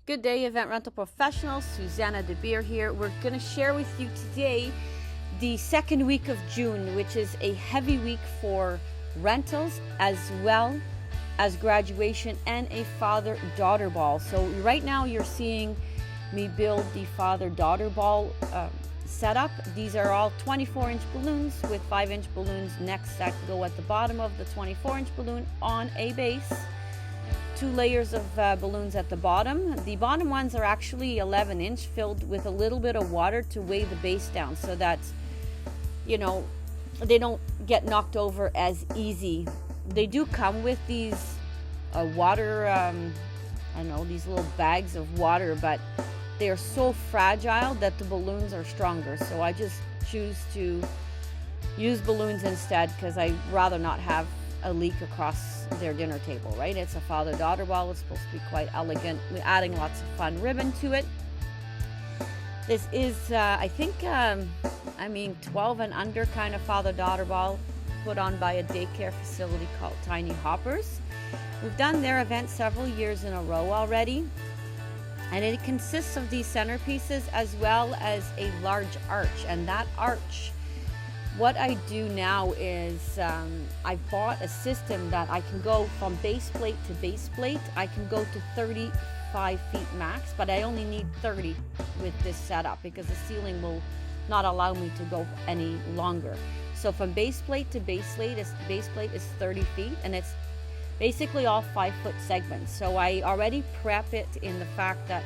Good day, event rental professionals. Susanna here. We're going to share with you today the second week of June, which is a heavy week for rentals as well as graduation and a father-daughter ball. So right now you're seeing me build the father-daughter ball setup. These are all 24-inch balloons with 5-inch balloons next that go at the bottom of the 24-inch balloon on a base. 2 layers of balloons at the bottom. The bottom ones are actually 11-inch filled with a little bit of water to weigh the base down so that, you know, they don't get knocked over as easy. They do come with these water, these little bags of water, but they are so fragile that the balloons are stronger. So I just choose to use balloons instead because I'd rather not have a leak across their dinner table, right? It's a father-daughter ball. It's supposed to be quite elegant. We're adding lots of fun ribbon to it. This is, 12 and under kind of father-daughter ball put on by a daycare facility called Tiny Hoppers. We've done their event several years in a row already. And it consists of these centerpieces as well as a large arch. And that arch, what I do now is I bought a system that I can go from base plate to base plate. I can go to 35 feet max, but I only need 30 with this setup because the ceiling will not allow me to go any longer. So from base plate to base plate is 30 feet, and it's basically all 5-foot segments. So I already prep it in the fact that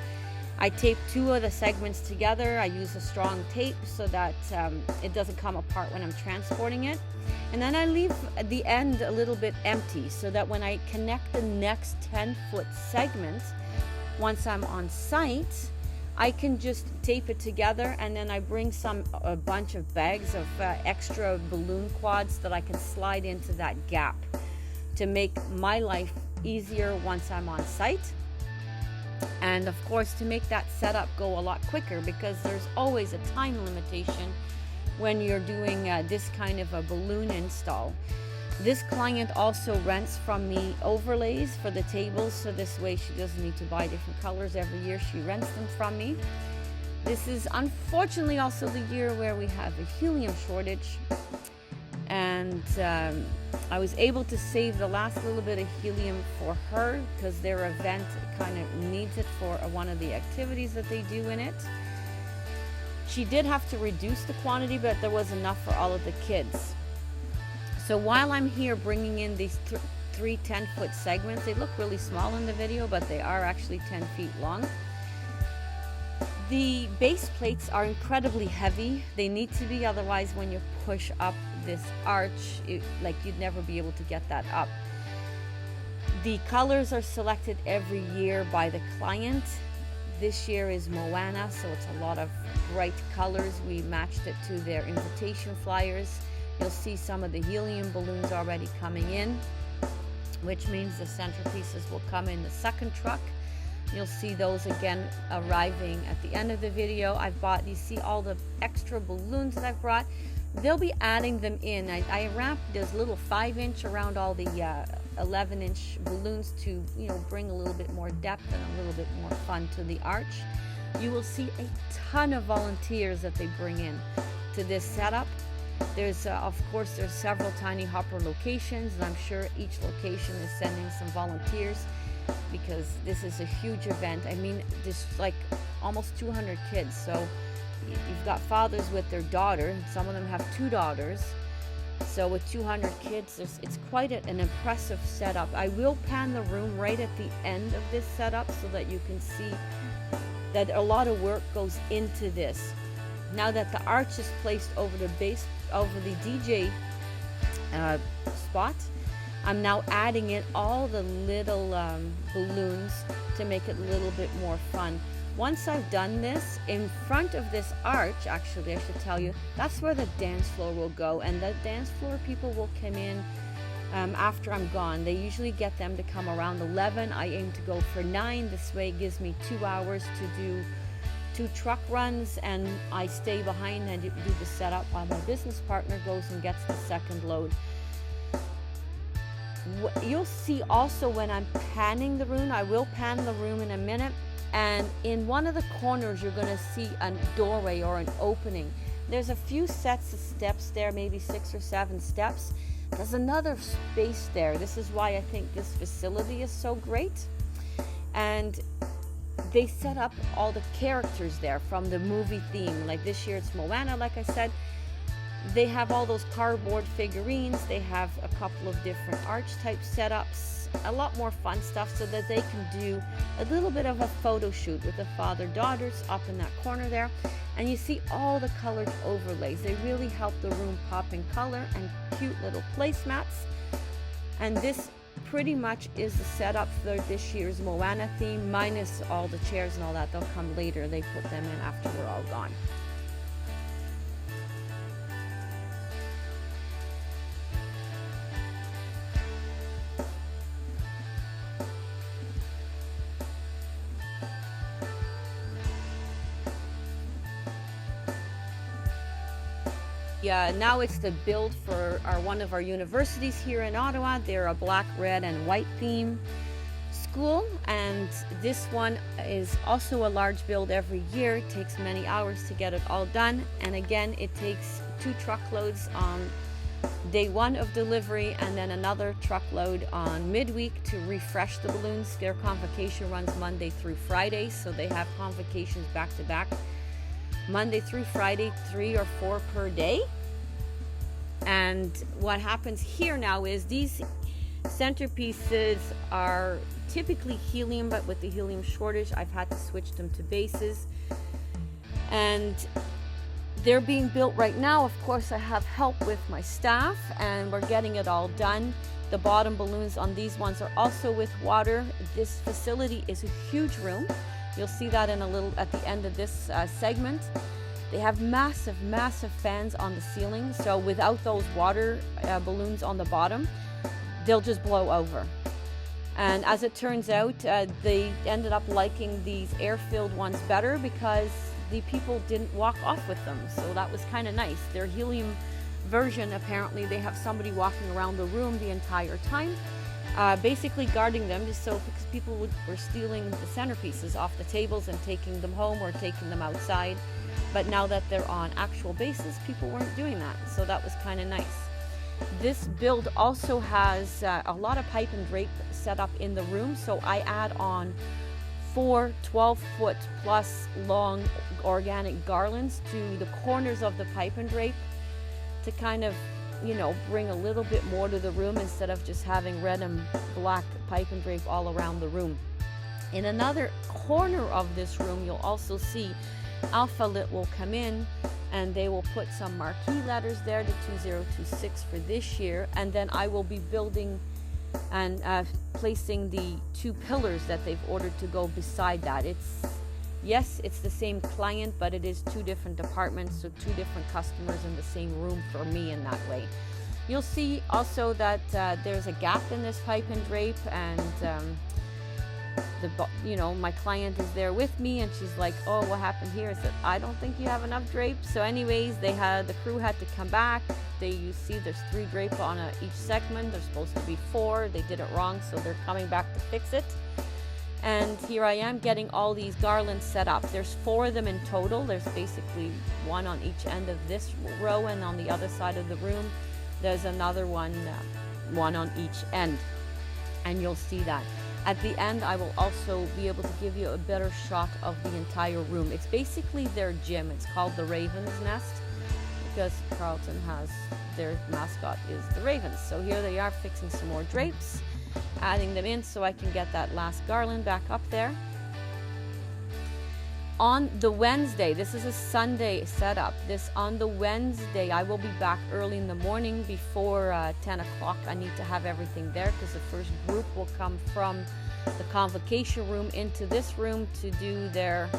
I tape 2 of the segments together. I use a strong tape so that it doesn't come apart when I'm transporting it. And then I leave the end a little bit empty so that when I connect the next 10-foot segment, once I'm on site, I can just tape it together, and then I bring a bunch of bags of extra balloon quads that I can slide into that gap to make my life easier once I'm on site. And of course, to make that setup go a lot quicker, because there's always a time limitation when you're doing this kind of a balloon install. This client also rents from me overlays for the tables, so this way she doesn't need to buy different colors every year. She rents them from me. This is unfortunately also the year where we have a helium shortage, and I was able to save the last little bit of helium for her because their event kind of needs it for one of the activities that they do in it. She did have to reduce the quantity, but there was enough for all of the kids. So while I'm here bringing in these 3 10-foot segments, they look really small in the video, but they are actually 10 feet long. The base plates are incredibly heavy. They need to be, otherwise when you push up this arch, you'd never be able to get that up. The colors are selected every year by the client. This year is Moana, so it's a lot of bright colors. We matched it to their invitation flyers. You'll see some of the helium balloons already coming in, which means the centerpieces will come in the second truck. You'll see those again arriving at the end of the video. You see all the extra balloons that I've brought. They'll be adding them in. I wrapped this little 5-inch around all the 11-inch balloons to, bring a little bit more depth and a little bit more fun to the arch. You will see a ton of volunteers that they bring in to this setup. There's several Tiny Hopper locations, and I'm sure each location is sending some volunteers because this is a huge event. I mean, there's like almost 200 kids. So you've got fathers with their daughter. Some of them have 2 daughters. So with 200 kids, it's quite an impressive setup. I will pan the room right at the end of this setup so that you can see that a lot of work goes into this. Now that the arch is placed over the DJ spot, I'm now adding in all the little balloons to make it a little bit more fun. Once I've done this, in front of this arch, actually I should tell you, that's where the dance floor will go, and the dance floor people will come in after I'm gone. They usually get them to come around 11. I aim to go for 9. This way it gives me 2 hours to do 2 truck runs, and I stay behind and do the setup while my business partner goes and gets the second load. You'll see also when I'm panning the room, I will pan the room in a minute, And in one of the corners, you're going to see a doorway or an opening. There's a few sets of steps there, maybe 6 or 7 steps. There's another space there. This is why I think this facility is so great. And they set up all the characters there from the movie theme. Like this year it's Moana, like I said. They have all those cardboard figurines. They have a couple of different archetype setups. A lot more fun stuff so that they can do a little bit of a photo shoot with the father-daughters up in that corner there. And you see all the colored overlays. They really help the room pop in color, and cute little placemats. And this pretty much is the setup for this year's Moana theme, minus all the chairs and all that. They'll come later. They put them in after we're all gone. Now it's the build for one of our universities here in Ottawa. They're a black, red, and white theme school, and this one is also a large build every year. It takes many hours to get it all done, and again, it takes 2 truckloads on day 1 of delivery, and then another truckload on midweek to refresh the balloons. Their convocation runs Monday through Friday, so they have convocations back to back, Monday through Friday, 3 or 4 per day. And what happens here now is these centerpieces are typically helium, but with the helium shortage, I've had to switch them to bases. And they're being built right now. Of course, I have help with my staff, and we're getting it all done. The bottom balloons on these ones are also with water. This facility is a huge room. You'll see that in a little at the end of this segment. They have massive, massive fans on the ceiling. So without those water balloons on the bottom, they'll just blow over. And as it turns out, they ended up liking these air-filled ones better because the people didn't walk off with them. So that was kind of nice. Their helium version, apparently, they have somebody walking around the room the entire time, basically guarding them, just so because people were stealing the centerpieces off the tables and taking them home or taking them outside. But now that they're on actual bases, people weren't doing that. So that was kind of nice. This build also has a lot of pipe and drape set up in the room. So I add on 4 12-foot plus long organic garlands to the corners of the pipe and drape to kind of, you know, bring a little bit more to the room instead of just having red and black pipe and drape all around the room. In another corner of this room, you'll also see Alpha Lit will come in and they will put some marquee letters there, the 2026 for this year, and then I will be building and placing the 2 pillars that they've ordered to go beside that. Yes, it's the same client, but it is 2 different departments, so 2 different customers in the same room for me in that way. You'll see also that there's a gap in this pipe and drape, and my client is there with me, and she's like, "Oh, what happened here?" I said, "I don't think you have enough drape." So anyways, the crew had to come back. You see there's 3 drape on each segment. There's supposed to be 4. They did it wrong, so they're coming back to fix it. And here I am getting all these garlands set up. There's 4 of them in total. There's basically 1 on each end of this row, and on the other side of the room there's another one on each end, and you'll see that. At the end, I will also be able to give you a better shot of the entire room. It's basically their gym. It's called the Raven's Nest because Carlton has their mascot is the Ravens. So here they are fixing some more drapes, adding them in so I can get that last garland back up there. On the Wednesday, this is a Sunday setup. On the Wednesday, I will be back early in the morning before 10 o'clock. I need to have everything there because the first group will come from the convocation room into this room to do their,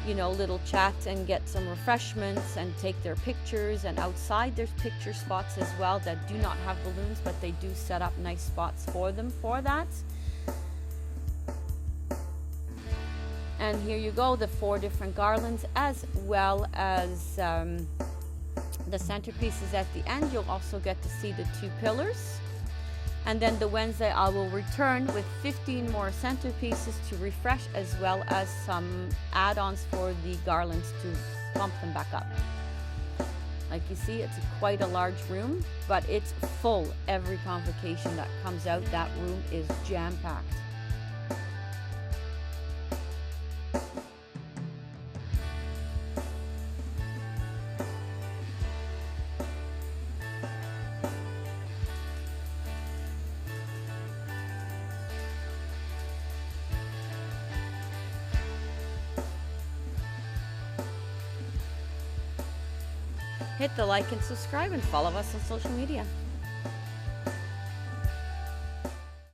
little chat and get some refreshments and take their pictures. And outside, there's picture spots as well that do not have balloons, but they do set up nice spots for them for that. And here you go, the 4 different garlands, as well as the centerpieces at the end. You'll also get to see the 2 pillars. And then the Wednesday I will return with 15 more centerpieces to refresh, as well as some add-ons for the garlands to pump them back up. Like you see, it's quite a large room, but it's full. Every convocation that comes out, that room is jam-packed. Hit the like and subscribe and follow us on social media.